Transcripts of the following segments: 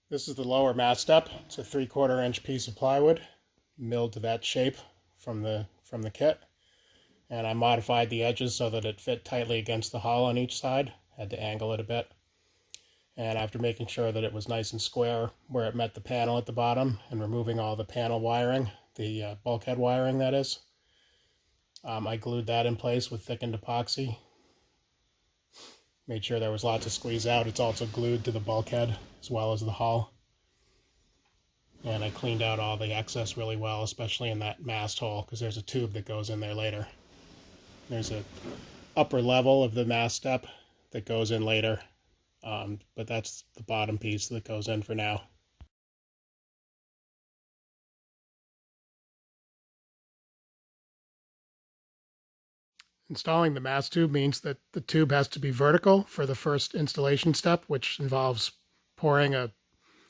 This is the lower mast step. It's a 3/4 inch piece of plywood milled to that shape from the kit. And I modified the edges so that it fit tightly against the hull on each side. Had to angle it a bit. And after making sure that it was nice and square where it met the panel at the bottom and removing all the panel wiring, the bulkhead wiring that is, I glued that in place with thickened epoxy. Made sure there was lots of squeeze out. It's also glued to the bulkhead as well as the hull. And I cleaned out all the excess really well, especially in that mast hole, because there's a tube that goes in there later. There's a upper level of the mast step that goes in later, but that's the bottom piece that goes in for now. Installing the mast tube means that the tube has to be vertical for the first installation step, which involves pouring a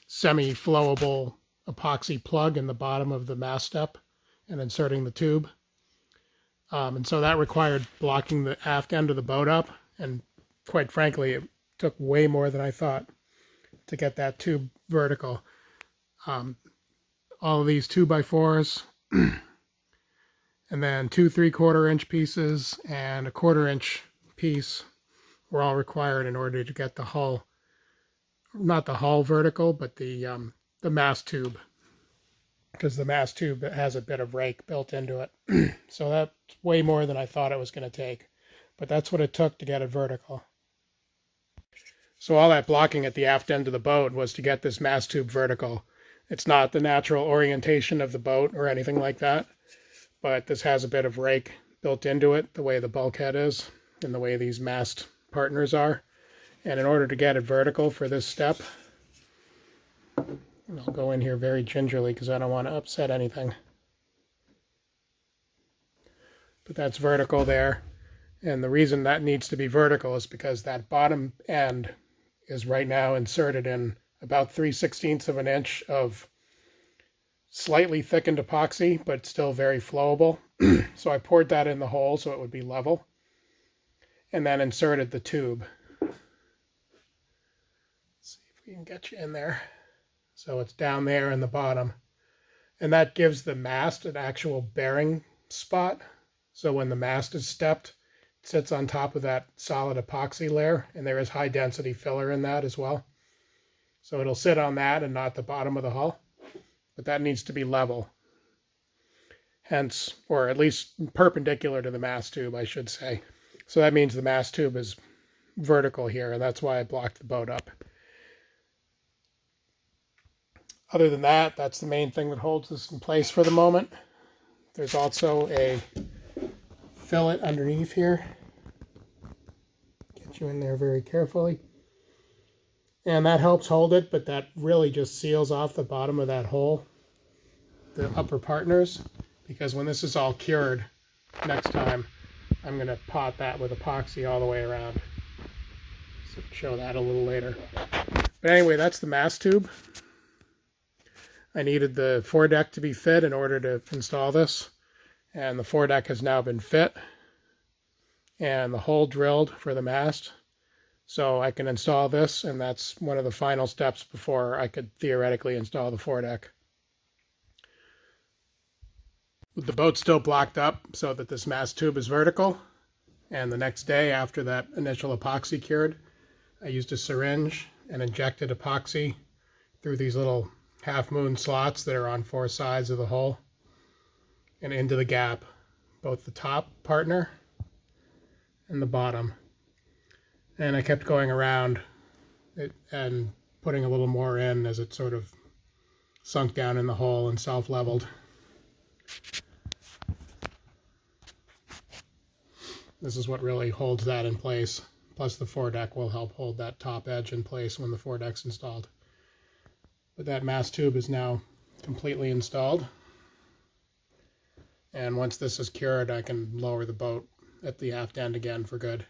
semi-flowable epoxy plug in the bottom of the mast step and inserting the tube. And so that required blocking the aft end of the boat up, and quite frankly, it took way more than I thought to get that tube vertical. All of these 2x4s, and then 2 3/4 inch pieces and a 1/4 inch piece were all required in order to get the hull, not the hull vertical, but the mast tube, because the mast tube has a bit of rake built into it. So that's way more than I thought it was going to take, but that's what it took to get it vertical. So all that blocking at the aft end of the boat was to get this mast tube vertical. It's not the natural orientation of the boat or anything like that, but this has a bit of rake built into it, the way the bulkhead is and the way these mast partners are. And in order to get it vertical for this step, and I'll go in here very gingerly because I don't want to upset anything. But that's vertical there. And the reason that needs to be vertical is because that bottom end is right now inserted in about 3/16 of an inch of slightly thickened epoxy, but still very flowable. So I poured that in the hole so it would be level, and then inserted the tube. Let's see if we can get you in there. So it's down there in the bottom, and that gives the mast an actual bearing spot. So when the mast is stepped, it sits on top of that solid epoxy layer, and there is high density filler in that as well. So it'll sit on that and not the bottom of the hull, but that needs to be level. Hence, or at least perpendicular to the mast tube, I should say. So that means the mast tube is vertical here, and that's why I blocked the boat up. Other than that, that's the main thing that holds this in place for the moment. There's also a fillet underneath here. Get you in there very carefully. And that helps hold it, but that really just seals off the bottom of that hole, the upper partners, because when this is all cured next time, I'm going to pot that with epoxy all the way around. So show that a little later. But anyway, that's the mast tube. I needed the foredeck to be fit in order to install this, and the foredeck has now been fit and the hole drilled for the mast. So I can install this, and that's one of the final steps before I could theoretically install the foredeck. With the boat still blocked up so that this mast tube is vertical, and the next day after that initial epoxy cured, I used a syringe and injected epoxy through these little half-moon slots that are on 4 sides of the hull and into the gap, both the top partner and the bottom. And I kept going around it and putting a little more in as it sort of sunk down in the hole and self-leveled. This is what really holds that in place. Plus the foredeck will help hold that top edge in place when the foredeck's installed. But that mast tube is now completely installed. And once this is cured, I can lower the boat at the aft end again for good.